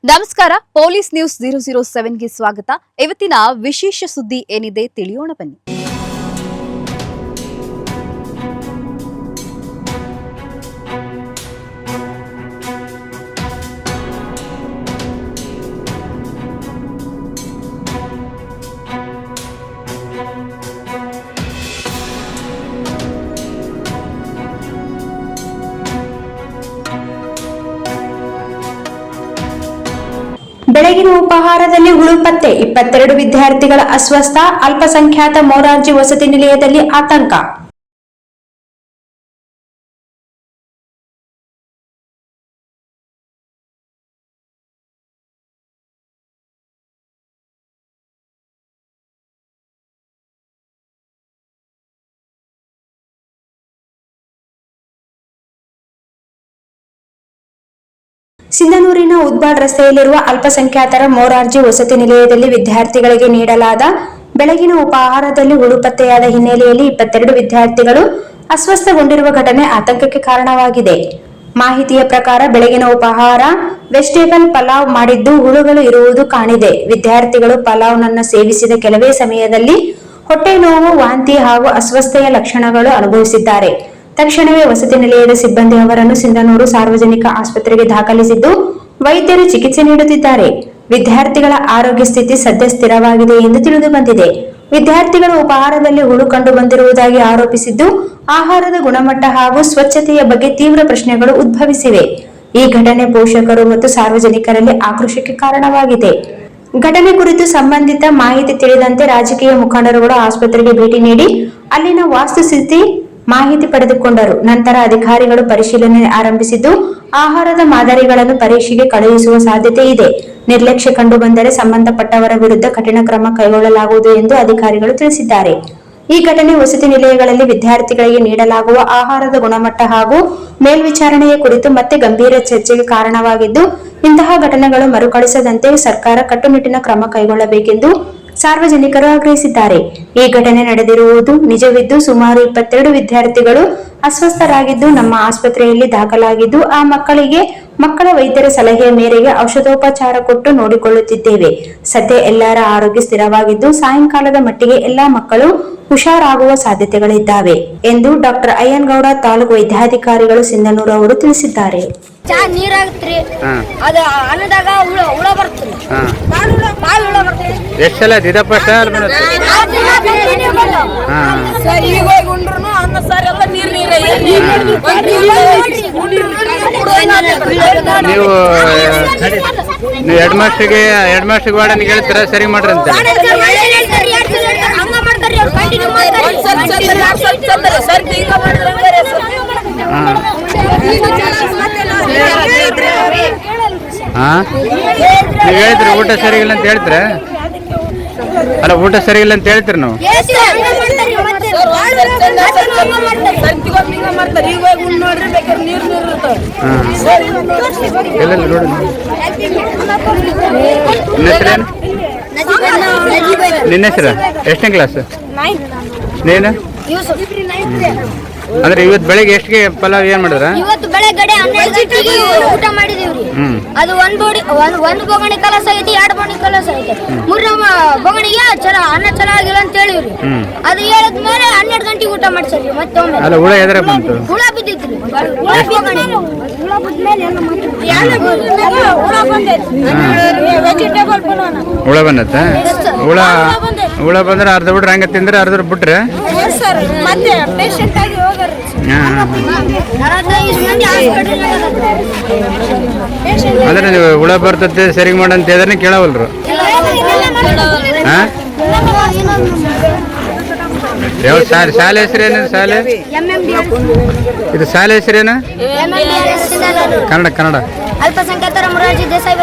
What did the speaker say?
ನಮಸ್ಕಾರ, police news 007ಗೆ ಸ್ವಾಗತ. ಇವತ್ತಿನ ವಿಶೇಷ ಸುದ್ದಿ ಏನಿದೆ ತಿಳಿಯೋಣ ಬನ್ನಿ. ಬೆಳಗಿನ ಉಪಹಾರದಲ್ಲಿ ಹುಳು ಪತ್ತೆ, 22 ವಿದ್ಯಾರ್ಥಿಗಳ ಅಸ್ವಸ್ಥ, ಅಲ್ಪಸಂಖ್ಯಾತ ಮೊರಾರ್ಜಿ ವಸತಿ ನಿಲಯದಲ್ಲಿ ಆತಂಕ. ಸಿಂಧನೂರಿನ ಉದ್ಬಾಡ್ ರಸ್ತೆಯಲ್ಲಿರುವ ಅಲ್ಪಸಂಖ್ಯಾತರ ಮೊರಾರ್ಜಿ ವಸತಿ ನಿಲಯದಲ್ಲಿ ವಿದ್ಯಾರ್ಥಿಗಳಿಗೆ ನೀಡಲಾದ ಬೆಳಗಿನ ಉಪಹಾರದಲ್ಲಿ ಹುಳು ಪತ್ತೆಯಾದ ಹಿನ್ನೆಲೆಯಲ್ಲಿ 22 ವಿದ್ಯಾರ್ಥಿಗಳು ಅಸ್ವಸ್ಥಗೊಂಡಿರುವ ಘಟನೆ ಆತಂಕಕ್ಕೆ ಕಾರಣವಾಗಿದೆ. ಮಾಹಿತಿಯ ಪ್ರಕಾರ ಬೆಳಗಿನ ಉಪಹಾರ ವೆಜಿಟೇಬಲ್ ಪಲಾವ್ ಮಾಡಿದ್ದು ಹುಳುಗಳು ಇರುವುದು ಕಾಣಿದೆ. ವಿದ್ಯಾರ್ಥಿಗಳು ಪಲಾವ್ನನ್ನು ಸೇವಿಸಿದ ಕೆಲವೇ ಸಮಯದಲ್ಲಿ ಹೊಟ್ಟೆ ನೋವು, ವಾಂತಿ ಹಾಗೂ ಅಸ್ವಸ್ಥತೆಯ ಲಕ್ಷಣಗಳು ಅನುಭವಿಸಿದ್ದಾರೆ. ತಕ್ಷಣವೇ ವಸತಿ ನಿಲಯದ ಸಿಬ್ಬಂದಿ ಅವರನ್ನು ಸಿಂಧನೂರು ಸಾರ್ವಜನಿಕ ಆಸ್ಪತ್ರೆಗೆ ದಾಖಲಿಸಿದ್ದು ವೈದ್ಯರು ಚಿಕಿತ್ಸೆ ನೀಡುತ್ತಿದ್ದಾರೆ. ವಿದ್ಯಾರ್ಥಿಗಳ ಆರೋಗ್ಯ ಸ್ಥಿತಿ ಸದ್ಯ ಸ್ಥಿರವಾಗಿದೆ ಎಂದು ತಿಳಿದು ಬಂದಿದೆ. ವಿದ್ಯಾರ್ಥಿಗಳ ಉಪಹಾರದಲ್ಲಿ ಹುಳು ಕಂಡು ಬಂದಿರುವುದಾಗಿ ಆರೋಪಿಸಿದ್ದು ಆಹಾರದ ಗುಣಮಟ್ಟ ಹಾಗೂ ಸ್ವಚ್ಛತೆಯ ಬಗ್ಗೆ ತೀವ್ರ ಪ್ರಶ್ನೆಗಳು ಉದ್ಭವಿಸಿವೆ. ಈ ಘಟನೆ ಪೋಷಕರು ಮತ್ತು ಸಾರ್ವಜನಿಕರಲ್ಲಿ ಆಕ್ರೋಶಕ್ಕೆ ಕಾರಣವಾಗಿದೆ. ಘಟನೆ ಕುರಿತು ಸಂಬಂಧಿತ ಮಾಹಿತಿ ತಿಳಿದಂತೆ ರಾಜಕೀಯ ಮುಖಂಡರುಗಳು ಆಸ್ಪತ್ರೆಗೆ ಭೇಟಿ ನೀಡಿ ಅಲ್ಲಿನ ವಾಸ್ತುಸ್ಥಿತಿ ಮಾಹಿತಿ ಪಡೆದುಕೊಂಡರು. ನಂತರ ಅಧಿಕಾರಿಗಳು ಪರಿಶೀಲನೆ ಆರಂಭಿಸಿದ್ದು ಆಹಾರದ ಮಾದರಿಗಳನ್ನು ಪರೀಕ್ಷೆಗೆ ಕಳುಹಿಸುವ ಸಾಧ್ಯತೆ ಇದೆ. ನಿರ್ಲಕ್ಷ್ಯ ಕಂಡು ಬಂದರೆ ಸಂಬಂಧಪಟ್ಟವರ ವಿರುದ್ಧ ಕಠಿಣ ಕ್ರಮ ಕೈಗೊಳ್ಳಲಾಗುವುದು ಎಂದು ಅಧಿಕಾರಿಗಳು ತಿಳಿಸಿದ್ದಾರೆ. ಈ ಘಟನೆ ವಸತಿ ನಿಲಯಗಳಲ್ಲಿ ವಿದ್ಯಾರ್ಥಿಗಳಿಗೆ ನೀಡಲಾಗುವ ಆಹಾರದ ಗುಣಮಟ್ಟ ಹಾಗೂ ಮೇಲ್ವಿಚಾರಣೆಯ ಕುರಿತು ಮತ್ತೆ ಗಂಭೀರ ಚರ್ಚೆಗೆ ಕಾರಣವಾಗಿದ್ದು ಇಂತಹ ಘಟನೆಗಳು ಮರುಕಳಿಸದಂತೆ ಸರ್ಕಾರ ಕಟ್ಟುನಿಟ್ಟಿನ ಕ್ರಮ ಕೈಗೊಳ್ಳಬೇಕೆಂದು ಸಾರ್ವಜನಿಕರು ಆಗ್ರಹಿಸಿದ್ದಾರೆ. ಈ ಘಟನೆ ನಡೆದಿರುವುದು ನಿಜವಿದ್ದು ಸುಮಾರು 22 ವಿದ್ಯಾರ್ಥಿಗಳು ಅಸ್ವಸ್ಥರಾಗಿದ್ದು ನಮ್ಮ ಆಸ್ಪತ್ರೆಯಲ್ಲಿ ದಾಖಲಾಗಿದ್ದು ಆ ಮಕ್ಕಳ ವೈದ್ಯರ ಸಲಹೆಯ ಮೇರೆಗೆ ಔಷಧೋಪಚಾರ ಕೊಟ್ಟು ನೋಡಿಕೊಳ್ಳುತ್ತಿದ್ದೇವೆ. ಸದ್ಯ ಎಲ್ಲರ ಆರೋಗ್ಯ ಸ್ಥಿರವಾಗಿದ್ದು ಸಾಯಂಕಾಲದ ಮಟ್ಟಿಗೆ ಎಲ್ಲಾ ಮಕ್ಕಳು ಹುಷಾರಾಗುವ ಸಾಧ್ಯತೆಗಳಿದ್ದಾವೆ ಎಂದು ಡಾಕ್ಟರ್ ಅಯ್ಯನಗೌಡ ತಾಲೂಕು ವೈದ್ಯಾಧಿಕಾರಿಗಳು ಸಿಂಧನೂರು ಅವರು ತಿಳಿಸಿದ್ದಾರೆ. ನೀರಾಗತ್ರಿ ಅದ ಅನ್ನದಾಗ ಹುಳ ಬರ್ತ್ರಿ. ಎಷ್ಟು ಸಲ ದಿದಪ್ಪ ಸರ್ ಈಗ ಉಂಡ್ರು ಅನ್ನ ಸಾರ್ ಎಲ್ಲ ನೀರ್ ನೀವು ಹೆಡ್ ಮಾಸ್ಟರ್ಗೆ ವಾರ್ಡನ್ಗೆ ಹೇಳ್ತೀರಾ ಸರಿ ಮಾಡ್ರಿ ಅಂತ. ನೀವು ಹೇಳ್ತೀರಿ ಊಟ ಸರಿಗಿಲ್ಲ ಅಂತ ಹೇಳ್ತೀರ? ಅಲ್ಲ, ಊಟ ಸರಿಗಿಲ್ಲ ಅಂತ ಹೇಳ್ತೀರಿ ನಾವು. ಎಲ್ಲ ನೋಡಿ ನಿನ್ನ ಹೆಸರು ಎಷ್ಟನೇ ಕ್ಲಾಸ್ ನೀನು? ಅಂದ್ರೆ ಇವತ್ತು ಬೆಳಿಗ್ಗೆ ಎಷ್ಟಿಗೆ ಪಲಾವ್ ಏನ್ ಮಾಡಿದ್ರ? ಇವತ್ತು ಬೆಳಗ್ಗೆ 12 ಗಂಟೆಗೆ ಊಟ ಮಾಡಿದೀವ್ರಿ. ಅದು ಒಂದು ಬೊಗಣಿ ಕಲಸ ಐತಿ, 2 ಬೊಗಣಿ ಕಲಸ ಐತಿ. 3ನೇ ಬೊಗಣಿಗೆ ಅನ್ನ ಚೆನ್ನಾಗಿಲ್ಲ ಅಂತ ಹೇಳಿವ್ರಿ. ಅದು ಹೇಳಿದ್ಮೇಲೆ 12 ಗಂಟೆಗೆ ಊಟ ಮಾಡ್ಸರಿ. ಮತ್ತೊಮ್ಮೆ ಅಲ್ಲ, ಹುಳ ಎದ್ರ ಬಂತು? ಹುಳ ಬಿದ್ದಿತ್ರಿ. ಹುಳ ಬಂದತ್ತ? ಹುಳ ಬಂದ್ರೆ ಅರ್ಧ ಬಿಟ್ರೆ ಹಂಗ ತಿಂದ್ರೆ ಅರ್ಧ ಬಿಟ್ರೆ ಅಂದ್ರೆ ನೀವು ಹುಳ ಬರ್ತದೆ ಸರಿ ಮಾಡಂತ ಹೇಳಿದ್ರೆ ಕೇಳವಲ್ರು. ಯಾವ ಶಾಲೆ ಹೆಸರೇನು? ಶಾಲೆ ಇದು ಶಾಲೆ ಹೆಸರೇನು? ಅಲ್ಪಸಂಖ್ಯಾತರ ಮೊರಾರ್ಜಿ ದೇಸಾಯಿ